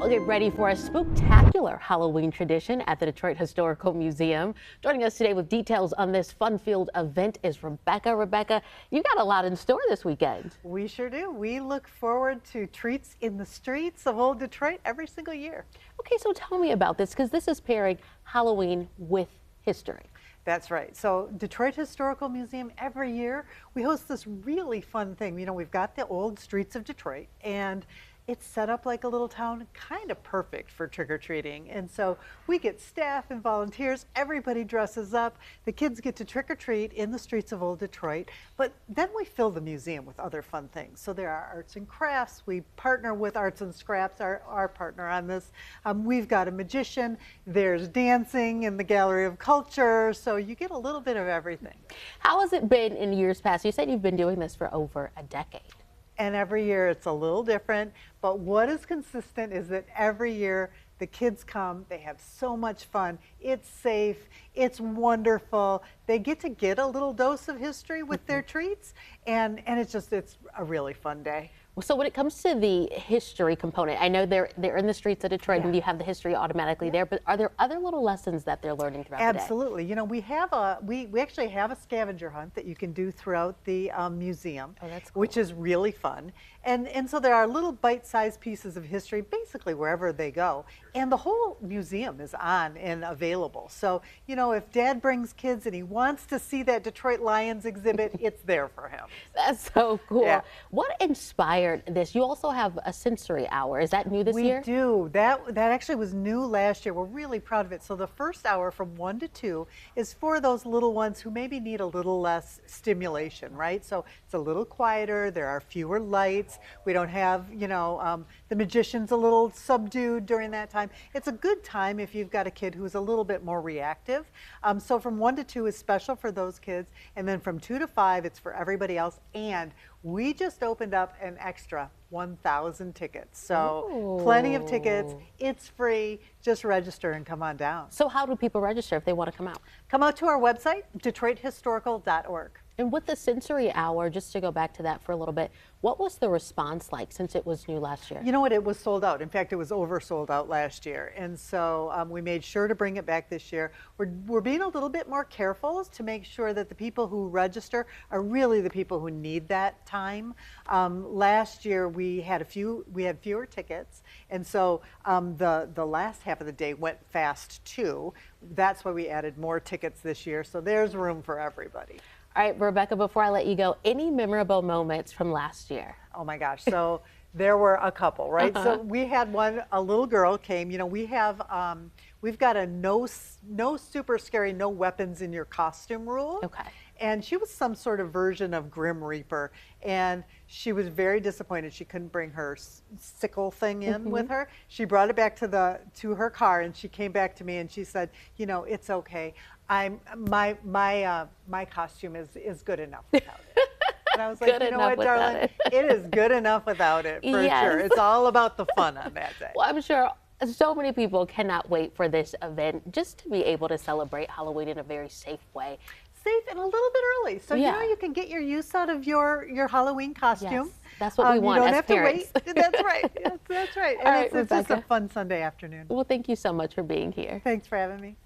Well, get ready for a spooktacular Halloween tradition at the Detroit Historical Museum. Joining us today with details on this fun-filled event is Rebecca. Rebecca, you got a lot in store this weekend. We sure do. We look forward to treats in the streets of Old Detroit every single year. Okay, so tell me about this, because this is pairing Halloween with history. That's right. So Detroit Historical Museum, every year we host this really fun thing. You know, we've got the old streets of Detroit, and it's set up like a little town, kind of perfect for trick-or-treating. And so we get staff and volunteers, everybody dresses up, the kids get to trick-or-treat in the streets of Old Detroit, but then we fill the museum with other fun things. So there are arts and crafts. We partner with Arts and Scraps, our partner on this. We've got a magician, there's dancing in the Gallery of Culture, so you get a little bit of everything. How has it been in years past? You said you've been doing this for over a decade. And every year it's a little different, but what is consistent is that every year the kids come, they have so much fun, it's safe, it's wonderful, they get a little dose of history with their treats, and it's a really fun day. So when it comes to the history component, I know they're in the streets of Detroit and you have the history automatically there, but are there other little lessons that they're learning throughout the day? Absolutely. You know, we actually have a scavenger hunt that you can do throughout the museum, oh, that's cool. Which is really fun. And so there are little bite-sized pieces of history basically wherever they go. And the whole museum is on and available. So, you know, if Dad brings kids and he wants to see that Detroit Lions exhibit, it's there for him. That's so cool. Yeah. What inspired this? You also have a sensory hour. Is that new this year? We do. That actually was new last year. We're really proud of it. So the first hour from 1 to 2 is for those little ones who maybe need a little less stimulation, right? So it's a little quieter. There are fewer lights. We don't have, you know, the magician's a little subdued during that time. It's a good time if you've got a kid who's a little bit more reactive. So from 1 to 2 is special for those kids. And then from 2 to 5, it's for everybody else. And we just opened up an extra 1,000 tickets. So Ooh. Plenty of tickets. It's free. Just register and come on down. So how do people register if they want to come out? Come out to our website, DetroitHistorical.org. And with the sensory hour, just to go back to that for a little bit, what was the response like since it was new last year? You know what, it was sold out. In fact, it was oversold out last year. And so we made sure to bring it back this year. We're being a little bit more careful to make sure that the people who register are really the people who need that time. Last year we had fewer tickets. And so the last half of the day went fast too. That's why we added more tickets this year. So there's room for everybody. All right, Rebecca, before I let you go, any memorable moments from last year? Oh my gosh, so there were a couple, right? So we had one, a little girl came, you know, we've got a no super scary, no weapons in your costume rule. Okay. And she was some sort of version of Grim Reaper, and she was very disappointed she couldn't bring her sickle thing in with her. She brought it back to her car, and she came back to me and she said, you know, it's okay. My costume is good enough without it. And I was like, you know what, darling, it is good enough without it, for sure. It's all about the fun on that day. Well, I'm sure so many people cannot wait for this event just to be able to celebrate Halloween in a very safe way. Safe and a little bit early. So, you know, you can get your use out of your Halloween costume. Yes, that's what we want as as parents. You don't have to wait. That's right. Yes, that's right. And it's just a fun Sunday afternoon. Well, thank you so much for being here. Thanks for having me.